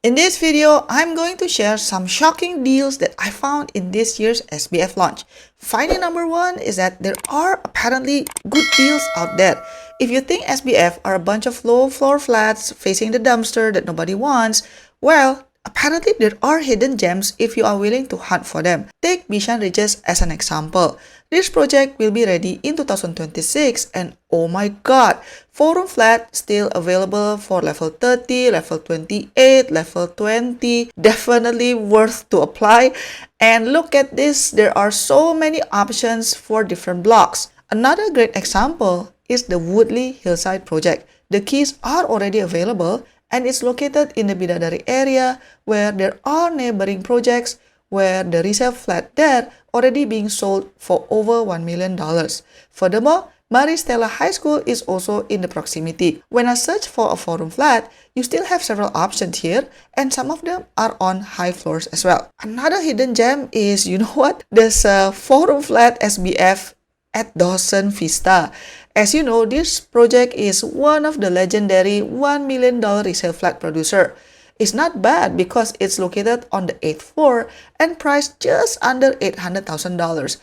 In this video, I'm going to share some shocking deals that I found in this year's SBF launch. Finding number one is that there are apparently good deals out there. If you think SBF are a bunch of low floor flats facing the dumpster that nobody wants, well, apparently there are hidden gems if you are willing to hunt for them. Take Bishan Ridges as an example. This project will be ready in 2026 and oh my god, forum flat still available for level 30, level 28, level 20, definitely worth to apply. And look at this, there are so many options for different blocks. Another great example is the Woodley Hillside project. The keys are already available and it's located in the Bidadari area where there are neighboring projects where the resale flat there already being sold for over $1 million. Furthermore, Maristella High School is also in the proximity. When I search for a forum flat, you still have several options here and some of them are on high floors as well. Another hidden gem is, you know what? There's a forum flat SBF at Dawson Vista. As you know, this project is one of the legendary $1 million resale flat producer. It's not bad because it's located on the 8th floor and priced just under $800,000.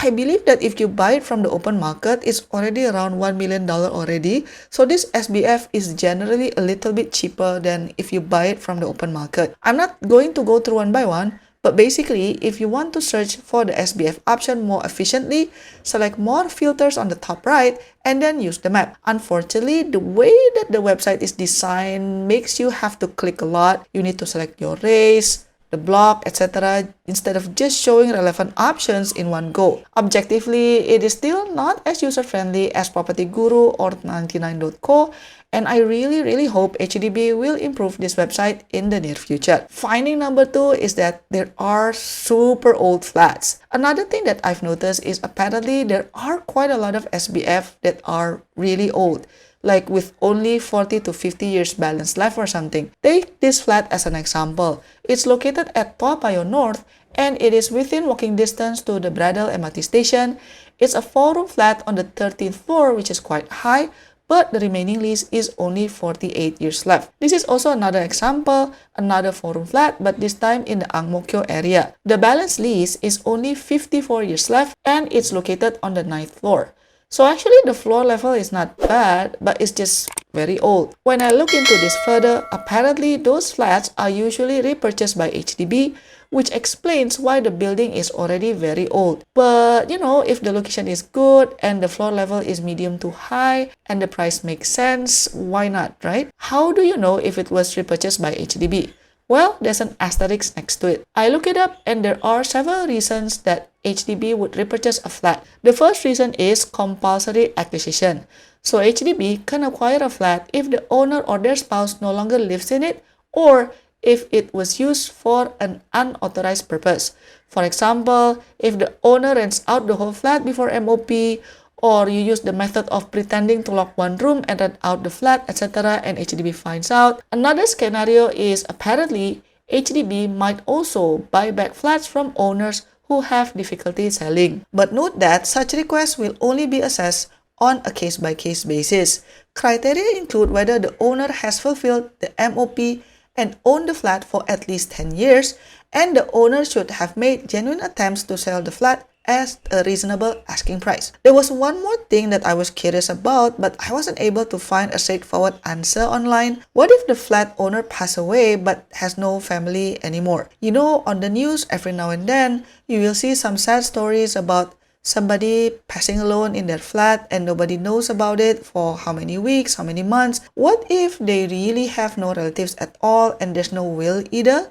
I believe that if you buy it from the open market, it's already around $1 million already. So this SBF is generally a little bit cheaper than if you buy it from the open market. I'm not going to go through one by one, but basically, if you want to search for the SBF option more efficiently, select more filters on the top right and then use the map. Unfortunately, the way that the website is designed makes you have to click a lot. You need to select your race, the block, etc. instead of just showing relevant options in one go. Objectively, it is still not as user-friendly as Property Guru or 99.co, and I really hope HDB will improve this website in the near future. Finding number two is that there are super old flats. Another thing that I've noticed is apparently there are quite a lot of SBF that are really old, like with only 40 to 50 years balance left or something. Take this flat as an example. It's located at Toa Payoh North and it is within walking distance to the Bradel MRT station. It's a 4-room flat on the 13th floor, which is quite high, but the remaining lease is only 48 years left. This is also another example, another 4-room flat, but this time in the Ang Mo Kio area. The balance lease is only 54 years left and it's located on the 9th floor. So actually the floor level is not bad, but it's just very old. When I look into this further, apparently those flats are usually repurchased by HDB, which explains why the building is already very old. But you know, if the location is good and the floor level is medium to high and the price makes sense, why not, right? How do you know if it was repurchased by HDB? Well, there's an asterisk next to it. I look it up and there are several reasons that HDB would repurchase a flat. The first reason is compulsory acquisition. So HDB can acquire a flat if the owner or their spouse no longer lives in it or if it was used for an unauthorized purpose. For example, if the owner rents out the whole flat before MOP, or you use the method of pretending to lock one room and rent out the flat, etc. and HDB finds out. Another scenario is apparently HDB might also buy back flats from owners who have difficulty selling. But note that such requests will only be assessed on a case-by-case basis. Criteria include whether the owner has fulfilled the MOP and owned the flat for at least 10 years, and the owner should have made genuine attempts to sell the flat as a reasonable asking price. There was one more thing that I was curious about, but I wasn't able to find a straightforward answer online. What if the flat owner passed away but has no family anymore? You know, on the news every now and then, you will see some sad stories about somebody passing alone in their flat and nobody knows about it for how many weeks, how many months. What if they really have no relatives at all and there's no will either?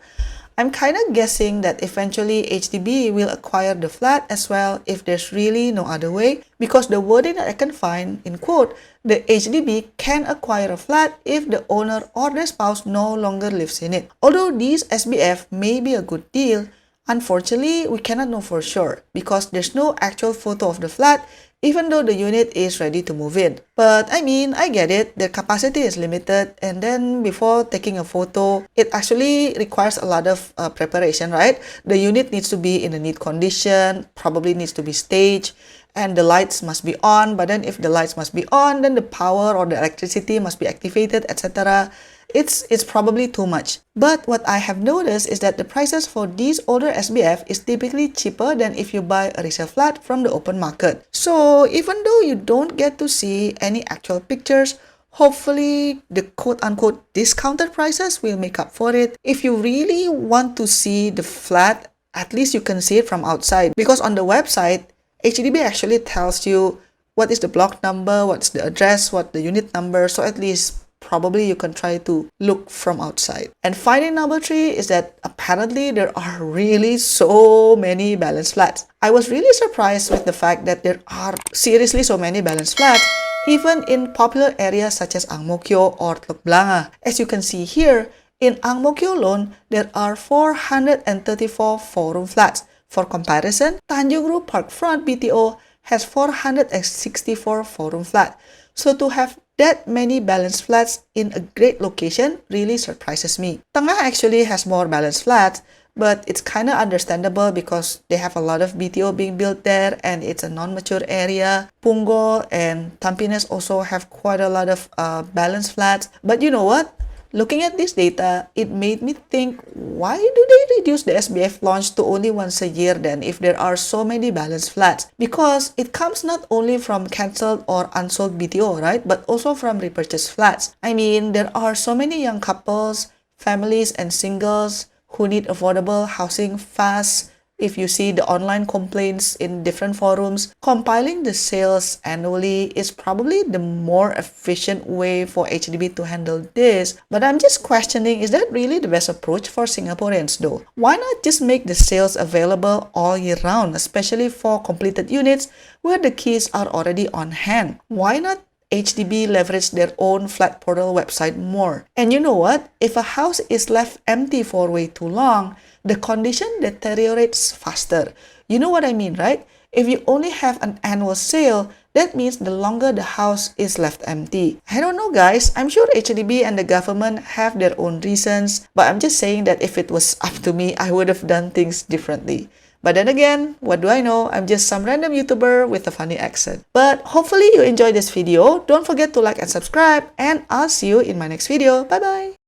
I'm kind of guessing that eventually HDB will acquire the flat as well if there's really no other way, because the wording that I can find, in quote, the HDB can acquire a flat if the owner or their spouse no longer lives in it. Although these SBF may be a good deal, unfortunately, we cannot know for sure because there's no actual photo of the flat even though the unit is ready to move in. But I mean, I get it, their capacity is limited, and then before taking a photo, it actually requires a lot of preparation, right? The unit needs to be in a neat condition, probably needs to be staged, and the lights must be on. But then if the lights must be on, then the power or the electricity must be activated, etc. it's probably too much. But what I have noticed is that the prices for these older SBF is typically cheaper than if you buy a resale flat from the open market. So even though you don't get to see any actual pictures, hopefully the quote-unquote discounted prices will make up for it. If you really want to see the flat, at least you can see it from outside. Because on the website, HDB actually tells you what is the block number, what's the address, what the unit number. So at least probably you can try to look from outside. And finding number 3 is that apparently there are really so many balanced flats. I was really surprised with the fact that there are seriously so many balanced flats, even in popular areas such as Ang Mo Kio or Teluk Blangah. As you can see here, in Ang Mo Kio alone, there are 434 4-room flats. For comparison, Tanjung Ru Parkfront BTO has 464 4-room flats. So to have that many balanced flats in a great location really surprises me. Tengah actually has more balanced flats, but it's kind of understandable because they have a lot of BTO being built there and it's a non-mature area. Punggol and Tampines also have quite a lot of balanced flats. But you know what? Looking at this data, it made me think, why do they reduce the SBF launch to only once a year then if there are so many balanced flats? Because it comes not only from cancelled or unsold BTO, right? But also from repurchased flats. I mean, there are so many young couples, families and singles who need affordable housing fast. If you see the online complaints in different forums, compiling the sales annually is probably the more efficient way for HDB to handle this. But I'm just questioning, is that really the best approach for Singaporeans though? Why not just make the sales available all year round, especially for completed units where the keys are already on hand? Why not HDB leverage their own flat portal website more? And you know what? If a house is left empty for way too long, the condition deteriorates faster. You know what I mean, right? If you only have an annual sale, that means the longer the house is left empty. I don't know guys, I'm sure HDB and the government have their own reasons, but I'm just saying that if it was up to me, I would have done things differently. But then again, what do I know? I'm just some random YouTuber with a funny accent. But hopefully you enjoyed this video. Don't forget to like and subscribe, and I'll see you in my next video. Bye bye!